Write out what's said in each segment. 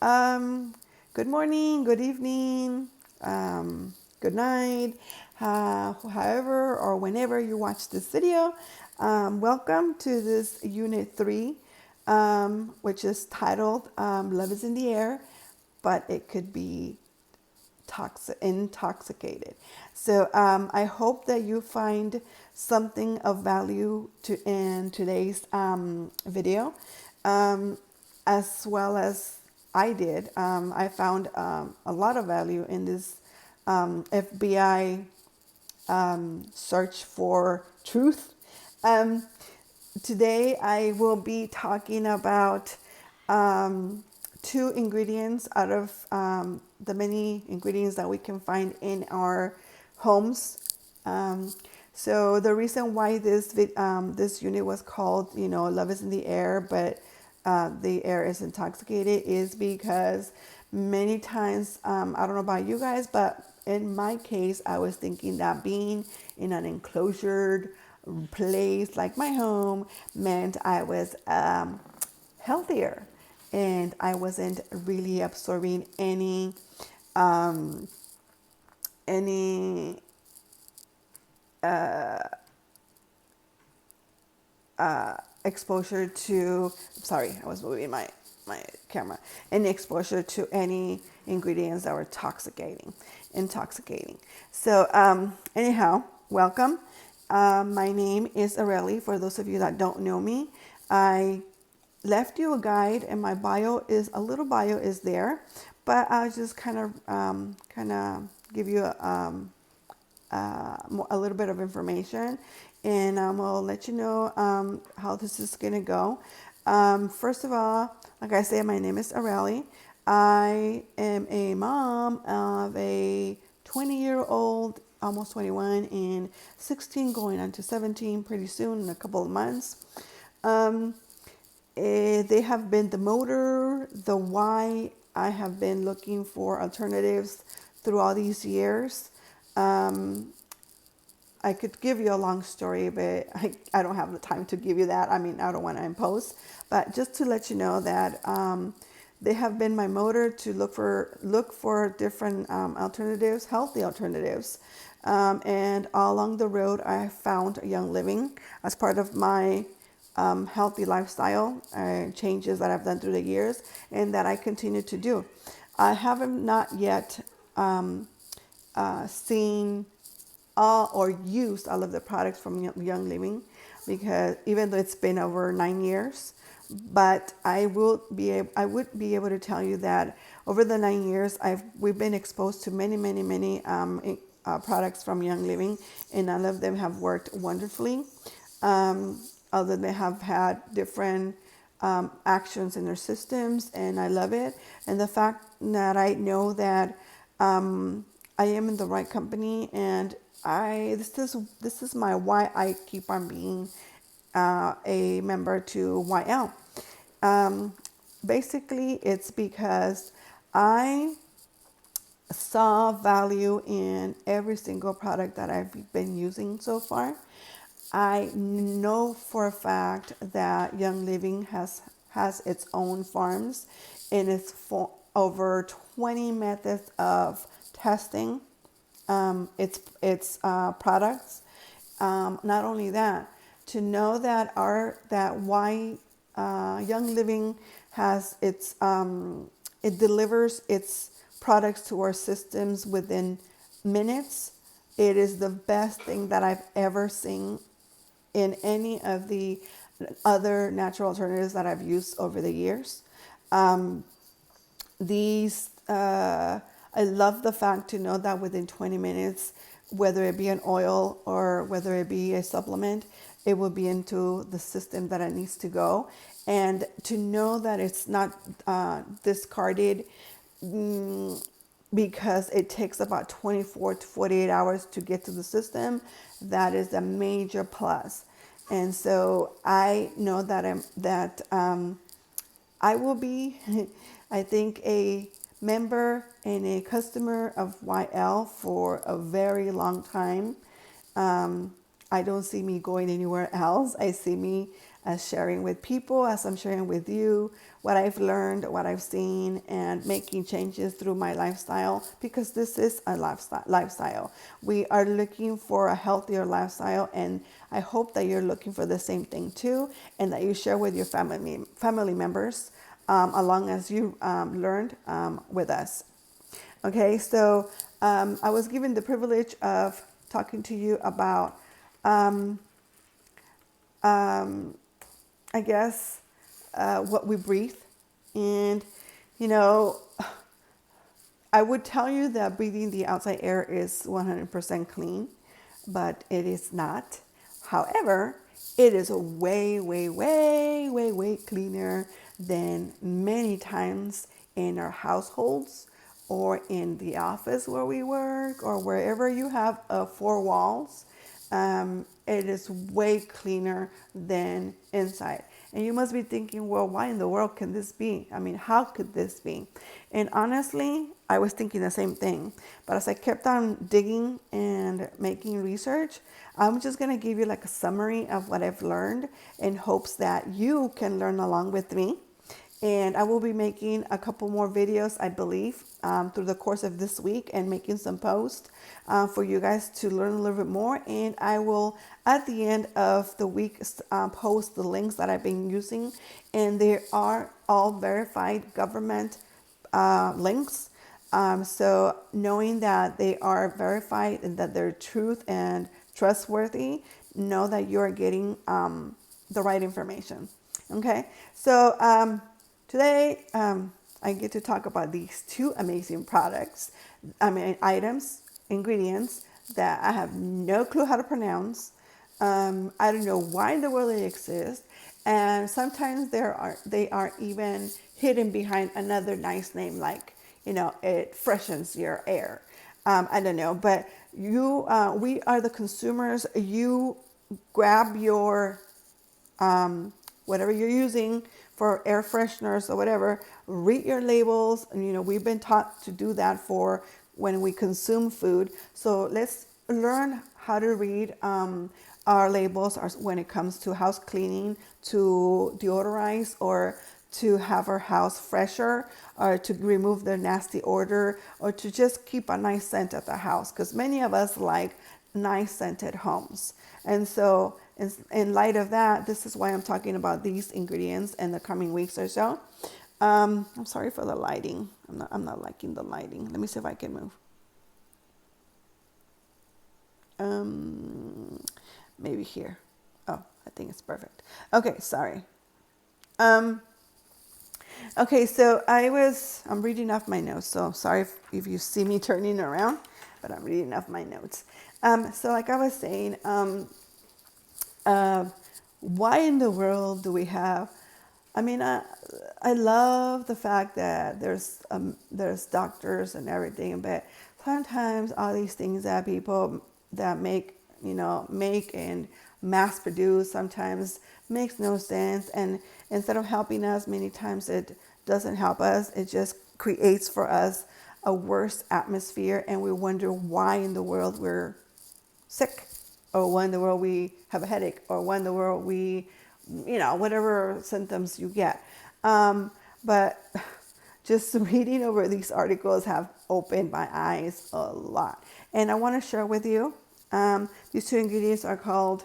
Um, Good morning, good evening, good night, however or whenever you watch this video. Welcome to this Unit 3, which is titled Love is in the Air, but it could be intoxicated. So I hope that you find something of value in today's video, um, as well as I did. I found a lot of value in this FBI search for truth. Um, Today I will be talking about two ingredients out of the many ingredients that we can find in our homes. Um, so the reason why this unit was called, love is in the air, but the air is intoxicated, is because many times, I don't know about you guys, but in my case, I was thinking that being in an enclosured place like my home meant I was healthier and I wasn't really absorbing um, any exposure to, sorry, I was moving my camera, any exposure to any ingredients that were intoxicating. So anyhow, welcome. My name is Areli. For those of you that don't know me, I left you a guide, and my a little bio is there, but I'll just kind of give you a little bit of information, and we'll let you know how this is going to go. First of all, like I said, my name is Areli. I am a mom of a 20-year-old, almost 21, and 16 going on to 17 pretty soon in a couple of months. They have been the motor, the why I have been looking for alternatives through all these years. Um, I could give you a long story, but I don't have the time to give you that. I mean, I don't want to impose, but just to let you know that they have been my motor to look for different alternatives, healthy alternatives. And all along the road, I found Young Living as part of my healthy lifestyle changes that I've done through the years and that I continue to do. I haven't not yet seen all or used all of the products from Young Living, because even though it's been over 9 years, but I would be able to tell you that over the 9 years we've been exposed to many products from Young Living, and all of them have worked wonderfully. Although they have had different actions in their systems, and I love it. And the fact that I know that I am in the right company, and this is my why I keep on being a member to YL. Basically, it's because I saw value in every single product that I've been using so far. I know for a fact that Young Living has its own farms, and it's for over 20 methods of testing its products. Not only that, to know that why Young Living has it delivers its products to our systems within minutes. It is the best thing that I've ever seen in any of the other natural alternatives that I've used over the years. These I love the fact to know that within 20 minutes, whether it be an oil or whether it be a supplement, it will be into the system that it needs to go. And to know that it's not discarded because it takes about 24 to 48 hours to get to the system, that is a major plus. And so I know that I will be, I think, a member and a customer of YL for a very long time. I don't see me going anywhere else. I see me as sharing with people, as I'm sharing with you what I've learned, what I've seen, and making changes through my lifestyle, because this is a lifestyle. We are looking for a healthier lifestyle, and I hope that you're looking for the same thing too, and that you share with your family members along as you learned with us. Okay, so I was given the privilege of talking to you about, I guess, what we breathe. And, you know, I would tell you that breathing the outside air is 100% clean, but it is not. However, it is way, way, way, way, way cleaner than many times in our households or in the office where we work or wherever you have four walls. It is way cleaner than inside. And you must be thinking, well, why in the world can this be? I mean, how could this be? And honestly, I was thinking the same thing. But as I kept on digging and making research, I'm just going to give you like a summary of what I've learned in hopes that you can learn along with me. And I will be making a couple more videos, I believe, through the course of this week, and making some posts for you guys to learn a little bit more. And I will, at the end of the week, post the links that I've been using. And they are all verified government links. So knowing that they are verified and that they're truth and trustworthy, know that you're getting the right information. Okay, so today, I get to talk about these two amazing items, ingredients that I have no clue how to pronounce. I don't know why in the world they exist, and sometimes they are even hidden behind another nice name, like, you know, it freshens your air. I don't know, but we are the consumers. You grab your whatever you're using for air fresheners or whatever, read your labels. And, you know, we've been taught to do that for when we consume food. So let's learn how to read our labels when it comes to house cleaning, to deodorize, or to have our house fresher, or to remove the nasty odor, or to just keep a nice scent at the house, because many of us like nice scented homes. And so in light of that, this is why I'm talking about these ingredients in the coming weeks or so. I'm sorry for the lighting. I'm not liking the lighting. Let me see if I can move. Maybe here. Oh, I think it's perfect. Okay, sorry. Okay, so I'm reading off my notes. So sorry if you see me turning around, but I'm reading off my notes. So like I was saying, why in the world do we have, I mean, I love the fact that there's doctors and everything, but sometimes all these things that people that make and mass produce sometimes makes no sense. And instead of helping us, many times it doesn't help us. It just creates for us a worse atmosphere, and we wonder why in the world we're sick, or why in the world we have a headache, or why in the world we, whatever symptoms you get. But just reading over these articles have opened my eyes a lot. And I want to share with you, these two ingredients are called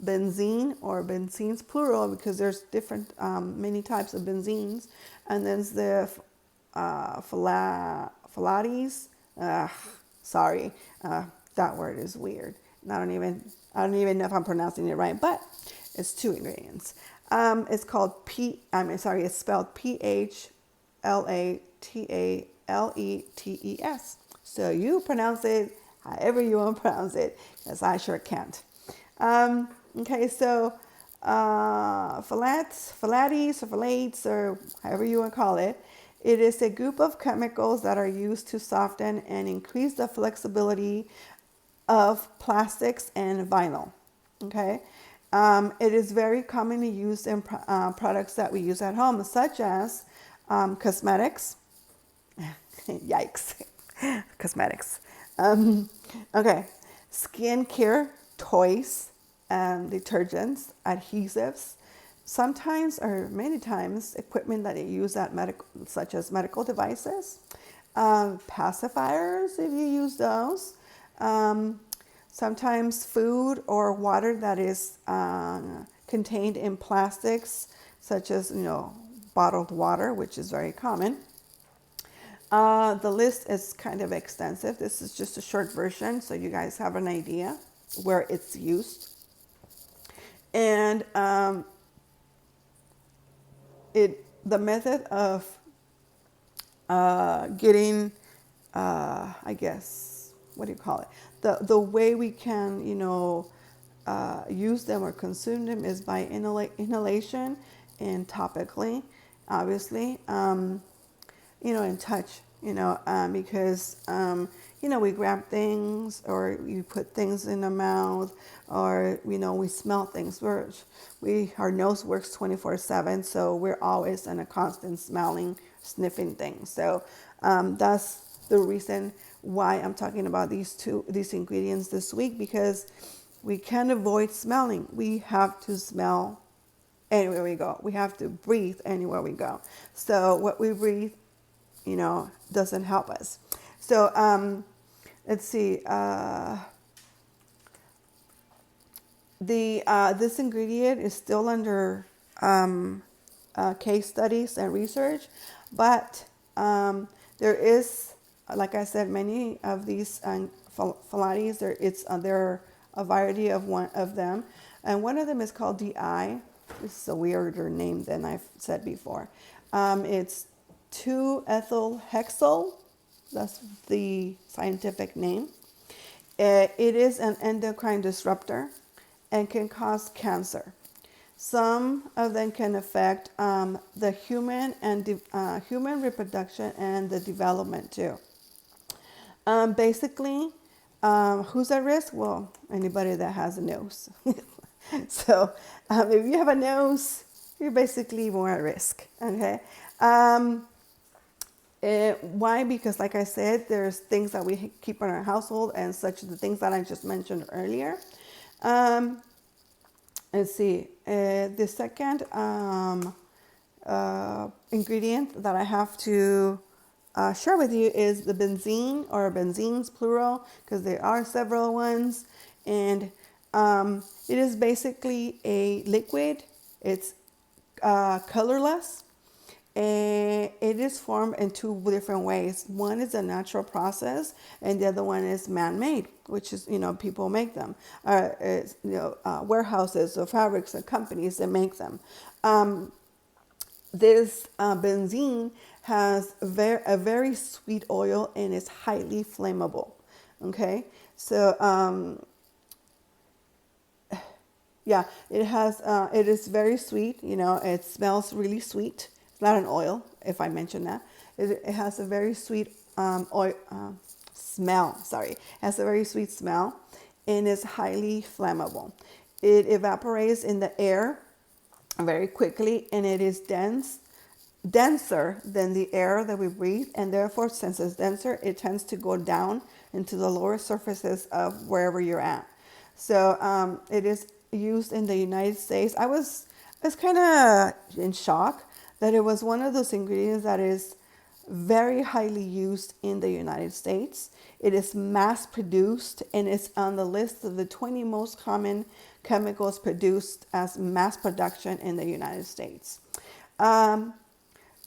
benzene, or benzenes plural, because there's different, many types of benzenes. And then there's the phthalates. Sorry, that word is weird. I don't even know if I'm pronouncing it right, but it's two ingredients. It's called it's spelled PHLATALETES. So you pronounce it however you want to pronounce it, because I sure can't. Okay, so phthalates, or however you want to call it, it is a group of chemicals that are used to soften and increase the flexibility of plastics and vinyl. Okay, it is very commonly used in products that we use at home, such as cosmetics. Yikes, cosmetics. Okay, skincare, toys, detergents, adhesives, sometimes or many times equipment that you use at medical, such as medical devices, pacifiers if you use those, um, sometimes food or water that is contained in plastics, such as bottled water, which is very common. The list is kind of extensive. This is just a short version, so you guys have an idea where it's used. And the method of getting, I guess, what do you call it? The way we can, use them or consume them is by inhalation and topically, obviously, and touch, because, we grab things or you put things in the mouth or, we smell things. Our nose works 24/7, so we're always in a constant smelling, sniffing things. So that's the reason why I'm talking about these ingredients this week, because we can't avoid smelling. We have to smell anywhere we go. We have to breathe anywhere we go. So what we breathe, doesn't help us. So let's see. This ingredient is still under case studies and research, but there is, like I said, many of these phthalates. There are a variety of one of them, and one of them is called DI. This is a weirder name than I've said before. It's 2-ethylhexyl. That's the scientific name. It is an endocrine disruptor and can cause cancer. Some of them can affect the human reproduction and the development too. Basically, who's at risk? Well, anybody that has a nose. So if you have a nose, you're basically more at risk. Okay. Why? Because like I said, there's things that we keep in our household, and such the things that I just mentioned earlier. Let's see. The second ingredient that I have to share with you is the benzene, or benzenes plural, because there are several ones. And it is basically a liquid. It's colorless. And it is formed in two different ways. One is a natural process, and the other one is man-made, which is, people make them. Warehouses or fabrics or companies that make them. This benzene has a very sweet oil and is highly flammable. Okay, so yeah, it is very sweet. It smells really sweet. It's not an oil, if I mention that. It has a very sweet smell. Sorry, it has a very sweet smell, and is highly flammable. It evaporates in the air very quickly, and it is denser than the air that we breathe, and therefore, since it's denser, it tends to go down into the lower surfaces of wherever you're at. So it is used in the United States. I was kind of in shock that it was one of those ingredients that is very highly used in the United States. It is mass produced, and it's on the list of the 20 most common chemicals produced as mass production in the United States. The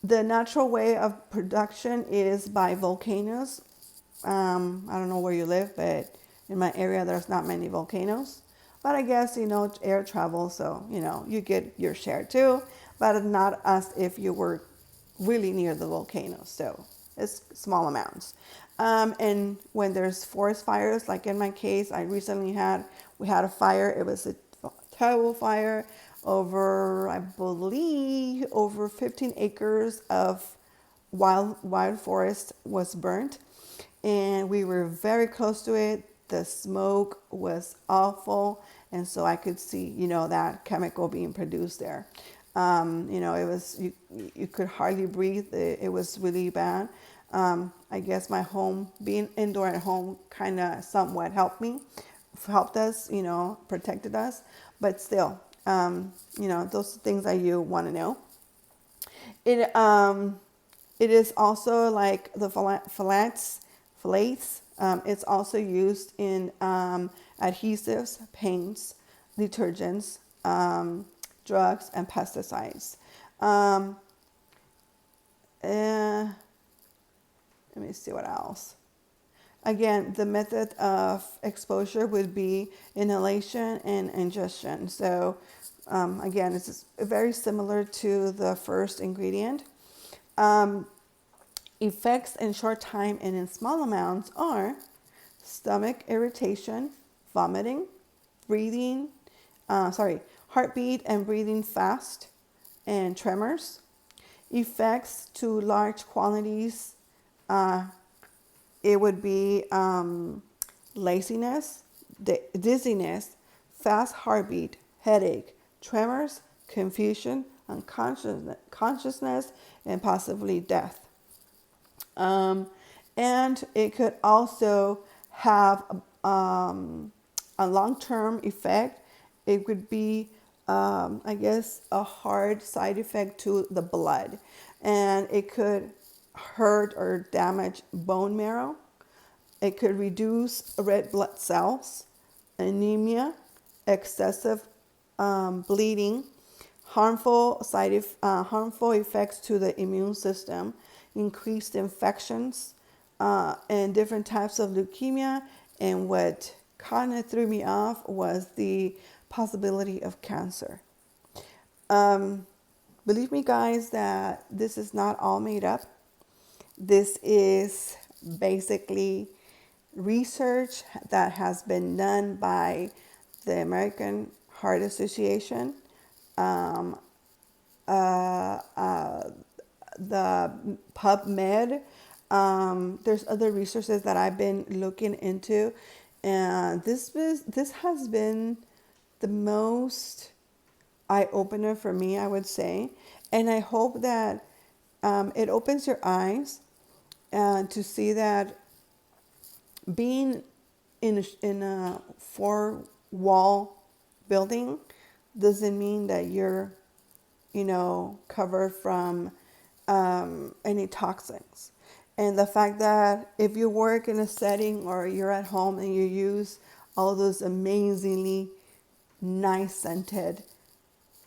natural way of production is by volcanoes. I don't know where you live, but in my area, there's not many volcanoes. But I guess, air travel, so, you get your share too, but not as if you were really near the volcano. So it's small amounts. And when there's forest fires, like in my case, we had a fire. It was a terrible fire over, I believe, over 15 acres of wild forest was burnt. And we were very close to it. The smoke was awful. And so I could see, that chemical being produced there. It was, you could hardly breathe. It was really bad. I guess my home, being indoor at home, kind of somewhat helped us, protected us. But still, Those things that you want to know. It is also like the phthalates. It's also used in adhesives, paints, detergents, drugs, and pesticides. Um, uh, Let me see what else. Again, the method of exposure would be inhalation and ingestion. So, again, it's very similar to the first ingredient. Um, Effects in short time and in small amounts are stomach irritation, vomiting, breathing, heartbeat and breathing fast, and tremors. Effects to large quantities, uh, it would be laziness, dizziness, fast heartbeat, headache, tremors, confusion, unconsciousness, and possibly death. Um, and it could also have a long-term effect. It could be, I guess, a hard side effect to the blood, and it could hurt or damage bone marrow. It could reduce red blood cells, anemia, excessive bleeding, harmful effects to the immune system, increased infections, and different types of leukemia. And what kind of threw me off was the possibility of cancer. Um, Believe me, guys, that this is not all made up. This is basically research that has been done by the American Heart Association, um, the PubMed. There's other resources that I've been looking into, and this has been the most eye opener for me, I would say, and I hope that it opens your eyes to see that being in a four wall building doesn't mean that you're, covered from any toxins. And the fact that if you work in a setting or you're at home and you use all those amazingly nice scented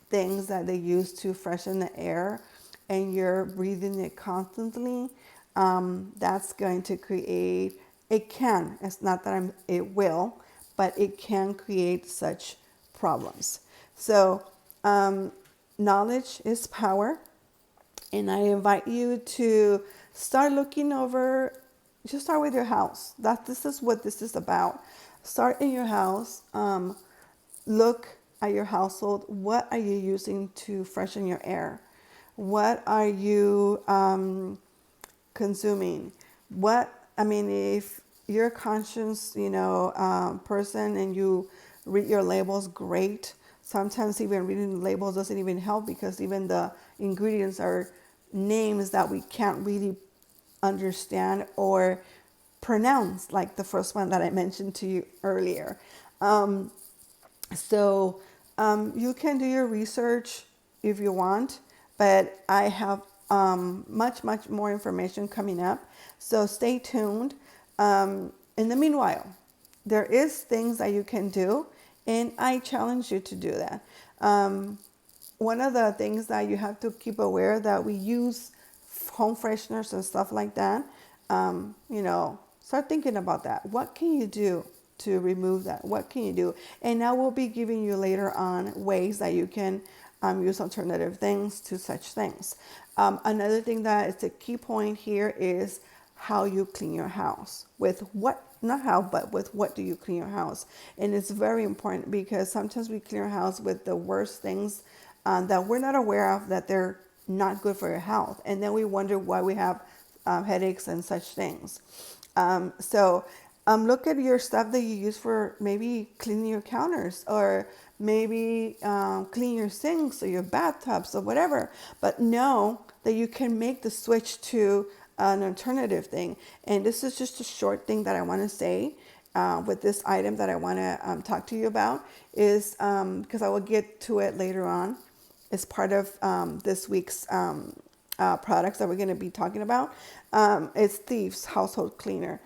things that they use to freshen the air and you're breathing it constantly, that's going to create, it can, it's not that it will, but it can create such problems. So, knowledge is power. And I invite you to start looking over, just start with your house. This is what this is about. Start in your house. Look at your household. What are you using to freshen your air? What are you consuming? If you're a conscious, person and you read your labels, great. Sometimes even reading the labels doesn't even help because even the ingredients are names that we can't really understand or pronounce, like the first one that I mentioned to you earlier. So you can do your research if you want, but I have much, much more information coming up. So stay tuned. In the meanwhile, there is things that you can do, and I challenge you to do that. One of the things that you have to keep aware that we use home fresheners and stuff like that, start thinking about that. What can you do to remove that? What can you do? And I will be giving you later on ways that you can use alternative things to such things. Another thing that is a key point here is how you clean your house. With what, not how, but with what do you clean your house? And it's very important because sometimes we clean our house with the worst things that we're not aware of, that they're not good for your health. And then we wonder why we have headaches and such things. Look at your stuff that you use for maybe cleaning your counters or maybe clean your sinks or your bathtubs or whatever. But know that you can make the switch to an alternative thing. And this is just a short thing that I want to say. with this item that I want to talk to you about is because I will get to it later on. It's part of this week's products that we're going to be talking about. It's Thieves Household Cleaner.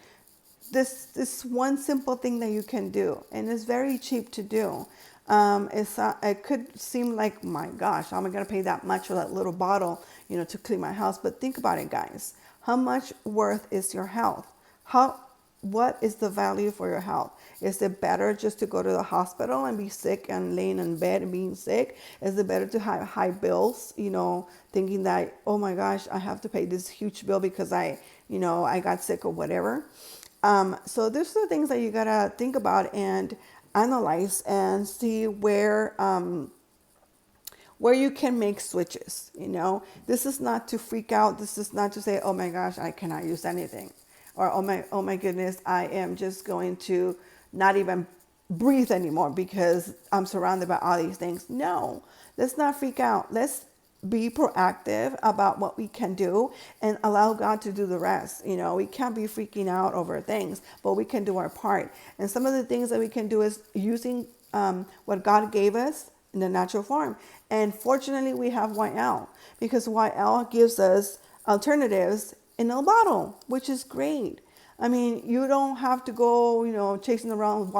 This one simple thing that you can do, and it's very cheap to do. It could seem like, my gosh, I'm gonna pay that much for that little bottle, to clean my house. But think about it, guys. How much worth is your health? What is the value for your health? Is it better just to go to the hospital and be sick and laying in bed and being sick? Is it better to have high bills, thinking that, oh my gosh, I have to pay this huge bill because I got sick or whatever? So there's the things that you gotta think about and analyze and see where you can make switches. This is not to freak out. This is not to say, oh my gosh, I cannot use anything, or oh my goodness, I am just going to not even breathe anymore because I'm surrounded by all these things. No, let's not freak out. Let's be proactive about what we can do and allow God to do the rest. We can't be freaking out over things, but we can do our part. And some of the things that we can do is using what God gave us in the natural form. And fortunately, we have YL, because YL gives us alternatives in a bottle, which is great. I mean, you don't have to go, chasing around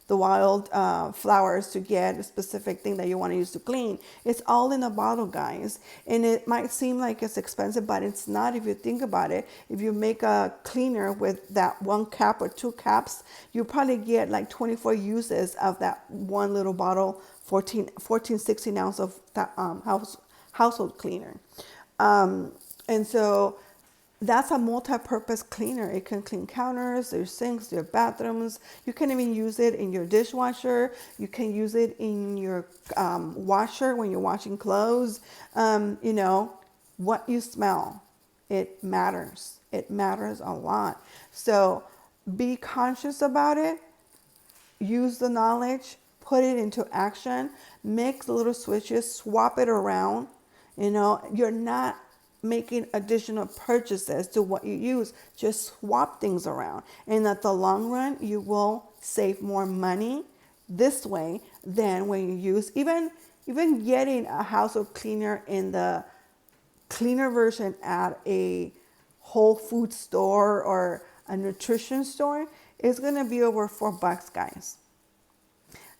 the wild flowers to get a specific thing that you want to use to clean. It's all in a bottle, guys. And it might seem like it's expensive, but it's not if you think about it. If you make a cleaner with that 1 cap or 2 caps, you probably get like 24 uses of that one little bottle, 16 ounce of that household cleaner. And so that's a multi-purpose cleaner. It can clean counters, your sinks, your bathrooms. You can even use it in your dishwasher. You can use it in your washer when you're washing clothes. What you smell, it matters. It matters a lot. So be conscious about it. Use the knowledge. Put it into action. Make little switches. Swap it around. You're not making additional purchases to what you use. Just swap things around, and at the long run you will save more money this way than when you use even getting a household cleaner in the cleaner version at a Whole Food store or a nutrition store is going to be over $4, guys.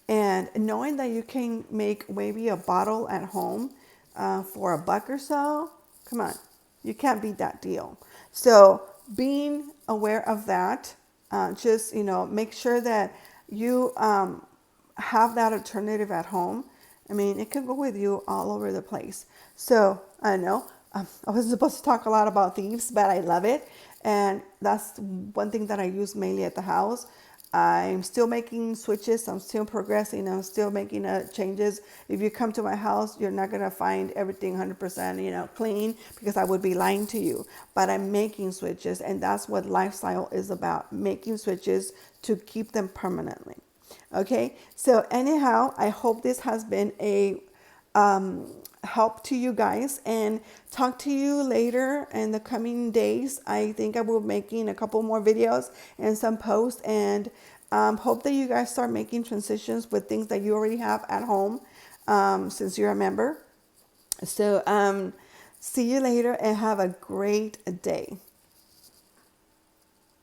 And knowing that you can make maybe a bottle at home for $1 or so, come on, you can't beat that deal. So being aware of that, just, make sure that you have that alternative at home. I mean, it can go with you all over the place. So I know I wasn't supposed to talk a lot about Thieves, but I love it. And that's one thing that I use mainly at the house. I'm still making switches. I'm still progressing. I'm still making changes. If you come to my house, you're not going to find everything 100%, clean, because I would be lying to you. But I'm making switches, and that's what lifestyle is about, making switches to keep them permanently. Okay? So anyhow, I hope this has been a help to you guys, and talk to you later in the coming days. I think I will be making a couple more videos and some posts, and hope that you guys start making transitions with things that you already have at home, since you're a member. So see you later, and have a great day.